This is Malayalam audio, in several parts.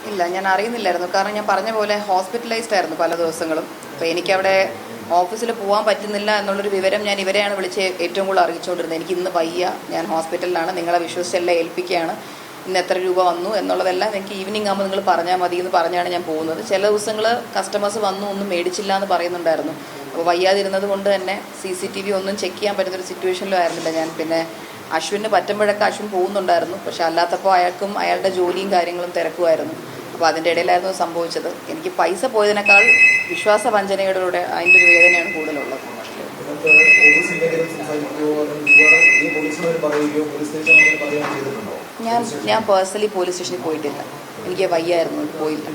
ഇല്ല, ഞാൻ അറിയുന്നില്ലായിരുന്നു. കാരണം ഞാൻ പറഞ്ഞ പോലെ ഹോസ്പിറ്റലൈസ്ഡ് ആയിരുന്നു പല ദിവസങ്ങളും. അപ്പോൾ എനിക്കവിടെ ഓഫീസിൽ പോകാൻ പറ്റുന്നില്ല എന്നുള്ളൊരു വിവരം ഞാൻ ഇവരെയാണ് വിളിച്ച് ഏറ്റവും കൂടുതൽ അറിയിച്ചുകൊണ്ടിരുന്നത്. എനിക്ക് ഇന്ന് വയ്യ, ഞാൻ ഹോസ്പിറ്റലിലാണ്, നിങ്ങളെ വിശ്വസിച്ചെല്ലാം ഏൽപ്പിക്കുകയാണ്, ഇന്ന് എത്ര രൂപ വന്നു എന്നുള്ളതെല്ലാം എനിക്ക് ഈവനിങ് ആകുമ്പോൾ നിങ്ങൾ പറഞ്ഞാൽ മതി എന്ന് പറഞ്ഞാണ് ഞാൻ പോകുന്നത്. ചില ദിവസങ്ങൾ കസ്റ്റമേഴ്സ് വന്നു ഒന്നും മേടിച്ചില്ല എന്ന് പറയുന്നുണ്ടായിരുന്നു. അപ്പോൾ വയ്യാതിരുന്നത് കൊണ്ട് തന്നെ CCTV ഒന്നും ചെക്ക് ചെയ്യാൻ പറ്റുന്നൊരു സിറ്റുവേഷനിലും ആയിരുന്നില്ല ഞാൻ. പിന്നെ അശ്വിന് പറ്റുമ്പോഴൊക്കെ അശ്വിൻ പോകുന്നുണ്ടായിരുന്നു, പക്ഷെ അല്ലാത്തപ്പോൾ അയാൾക്കും അയാളുടെ ജോലിയും കാര്യങ്ങളും തിരക്കുമായിരുന്നു. അപ്പോൾ അതിൻ്റെ ഇടയിലായിരുന്നു സംഭവിച്ചത്. എനിക്ക് പൈസ പോയതിനേക്കാൾ വിശ്വാസവഞ്ചനയുടെ അതിൻ്റെ ഒരു വേദനയാണ് കൂടുതലുള്ളത്. ഞാൻ പേഴ്സണലി പോലീസ് സ്റ്റേഷനിൽ പോയിട്ടില്ല, എനിക്ക് വയ്യായിരുന്നു, പോയില്ല.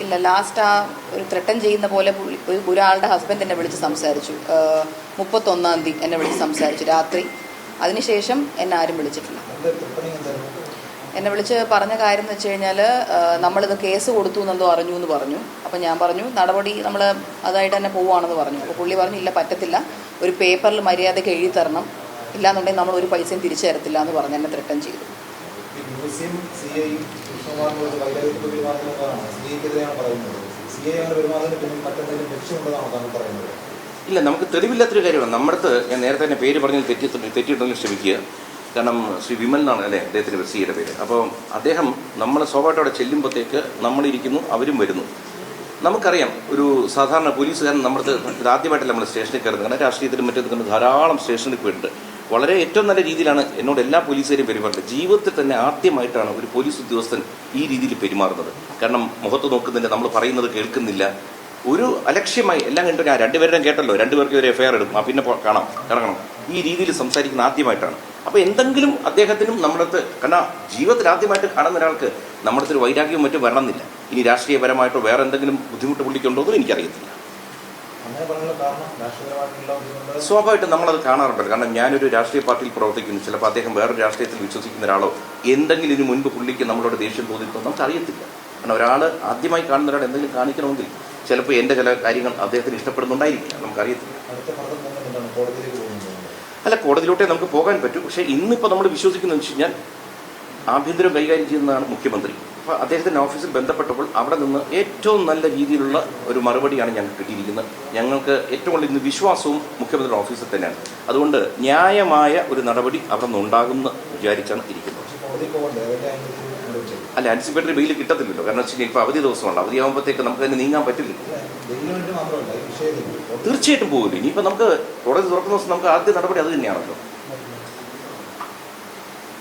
ഇല്ല, ലാസ്റ്റ് ആ ഒരു ത്രട്ടൻ ചെയ്യുന്ന പോലെ ഒരാളുടെ ഹസ്ബൻഡ് എന്നെ വിളിച്ച് സംസാരിച്ചു. 31-ാം തീയതി എന്നെ വിളിച്ച് സംസാരിച്ചു രാത്രി. അതിനുശേഷം എന്നെ ആരും വിളിച്ചിട്ടില്ല. എന്നെ വിളിച്ച് പറഞ്ഞ കാര്യം എന്ന് വെച്ച് കഴിഞ്ഞാൽ, നമ്മളിത് കേസ് കൊടുത്തു എന്നെന്തോ അറിഞ്ഞു എന്ന് പറഞ്ഞു. അപ്പം ഞാൻ പറഞ്ഞു നടപടി നമ്മൾ അതായിട്ട് തന്നെ പോവുകയാണെന്ന് പറഞ്ഞു. അപ്പോൾ പുള്ളി പറഞ്ഞു ഇല്ല, പറ്റത്തില്ല, ഒരു പേപ്പറിൽ മര്യാദയ്ക്ക് എഴുതി തരണം, ഇല്ലാന്നുണ്ടെങ്കിൽ നമ്മൾ ഒരു പൈസയും തിരിച്ചു തരത്തില്ല എന്ന് പറഞ്ഞ് എന്നെ ത്രട്ടൻ ചെയ്തു. ഇല്ല, നമുക്ക് തെളിവില്ലാത്തൊരു കാര്യമാണ്. നമ്മുടെ അടുത്ത് ഞാൻ നേരത്തെ തന്നെ പേര് പറഞ്ഞ് തെറ്റിയിട്ടുണ്ടെങ്കിൽ ക്ഷമിക്കുക. കാരണം ശ്രീ വിമൽ എന്നാണ് അല്ലേ അദ്ദേഹത്തിൻ്റെ സിയുടെ പേര്. അപ്പോൾ അദ്ദേഹം നമ്മൾ സ്വാഭാവികമായിട്ട് അവിടെ ചെല്ലുമ്പോഴത്തേക്ക് നമ്മളിരിക്കുന്നു, അവരും വരുന്നു. നമുക്കറിയാം ഒരു സാധാരണ പോലീസുകാരൻ നമ്മുടെ ആദ്യമായിട്ടല്ല നമ്മൾ സ്റ്റേഷനിൽ കയറുന്നത്. കാരണം രാഷ്ട്രീയത്തിലും മറ്റൊക്കെ ധാരാളം സ്റ്റേഷനിൽ പോയിട്ടുണ്ട്. വളരെ ഏറ്റവും നല്ല രീതിയിലാണ് എന്നോട് എല്ലാ പോലീസുകാരും പെരുമാറുന്നത്. ജീവിതത്തിൽ തന്നെ ആദ്യമായിട്ടാണ് ഒരു പോലീസ് ഉദ്യോഗസ്ഥൻ ഈ രീതിയിൽ പെരുമാറുന്നത്. കാരണം മുഖത്ത് നോക്കുന്നില്ല, നമ്മൾ പറയുന്നത് കേൾക്കുന്നില്ല, ഒരു അലക്ഷ്യമായി എല്ലാം കണ്ടു. ഞാൻ രണ്ടുപേരുടെയും കേട്ടല്ലോ, രണ്ടുപേർക്ക് ഒരു FIR ഇടും, പിന്നെ ഇറങ്ങണം, ഈ രീതിയിൽ സംസാരിക്കുന്ന ആദ്യമായിട്ടാണ്. അപ്പോൾ എന്തെങ്കിലും അദ്ദേഹത്തിനും നമ്മുടെ അടുത്ത്, കാരണം ജീവിതത്തിൽ ആദ്യമായിട്ട് കാണുന്ന ഒരാൾക്ക് നമ്മുടെ അടുത്തൊരു വൈരാഗ്യവും മറ്റും വരണമെന്നില്ല. ഇനി രാഷ്ട്രീയപരമായിട്ടോ വേറെ എന്തെങ്കിലും ബുദ്ധിമുട്ട് പുള്ളിക്കുണ്ടോ എന്നും എനിക്കറിയത്തില്ല. സ്വാഭാവികമായിട്ടും നമ്മളത് കാണാറുണ്ടല്ലോ. കാരണം ഞാനൊരു രാഷ്ട്രീയ പാർട്ടിയിൽ പ്രവർത്തിക്കുന്നു, ചിലപ്പോൾ അദ്ദേഹം വേറൊരു രാഷ്ട്രീയത്തിൽ വിശ്വസിക്കുന്ന ഒരാളോ എന്തെങ്കിലും ഇതിന് മുൻപ് പുള്ളിക്ക് നമ്മളോട് ദേഷ്യം തോന്നിയിട്ടുണ്ടോ നമുക്കറിയത്തില്ല. കാരണം ഒരാൾ ആദ്യമായി കാണുന്ന ഒരാൾ എന്തെങ്കിലും കാണിക്കണമെങ്കിൽ ചിലപ്പോൾ എൻ്റെ ചില കാര്യങ്ങൾ അദ്ദേഹത്തിന് ഇഷ്ടപ്പെടുന്നുണ്ടായിരിക്കില്ല, നമുക്കറിയത്തില്ല. അല്ല, കോടതിയിലോട്ടേ നമുക്ക് പോകാൻ പറ്റൂ. പക്ഷേ ഇന്നിപ്പോൾ നമ്മൾ വിശ്വസിക്കുന്നതെന്ന് വെച്ച് കഴിഞ്ഞാൽ ആഭ്യന്തരം കൈകാര്യം ചെയ്യുന്നതാണ് മുഖ്യമന്ത്രി. അപ്പോൾ അദ്ദേഹത്തിൻ്റെ ഓഫീസിൽ ബന്ധപ്പെട്ടപ്പോൾ അവിടെ നിന്ന് ഏറ്റവും നല്ല രീതിയിലുള്ള ഒരു മറുപടിയാണ് ഞങ്ങൾക്ക് കിട്ടിയിരിക്കുന്നത്. ഞങ്ങൾക്ക് ഏറ്റവും കൂടുതൽ ഇന്ന് വിശ്വാസവും മുഖ്യമന്ത്രിയുടെ ഓഫീസിൽ തന്നെയാണ്. അതുകൊണ്ട് ന്യായമായ ഒരു നടപടി അവിടെ നിന്ന് ഉണ്ടാകുമെന്ന് വിചാരിച്ചാണ് ഇരിക്കുന്നത്. അല്ല, ആൻറ്റിസിപ്പേറ്ററി ബെയിൽ കിട്ടത്തില്ലല്ലോ. കാരണം വെച്ച് കഴിഞ്ഞാൽ ഇപ്പോൾ അവധി ദിവസമുണ്ട്, അവധിയാകുമ്പോഴത്തേക്ക് നമുക്ക് തന്നെ നീങ്ങാൻ പറ്റില്ല. തീർച്ചയായിട്ടും പോകില്ല. ഇനിയിപ്പോൾ നമുക്ക് കോടതി തുറക്കുന്ന ദിവസം നമുക്ക് ആദ്യ നടപടി അത് തന്നെയാണല്ലോ.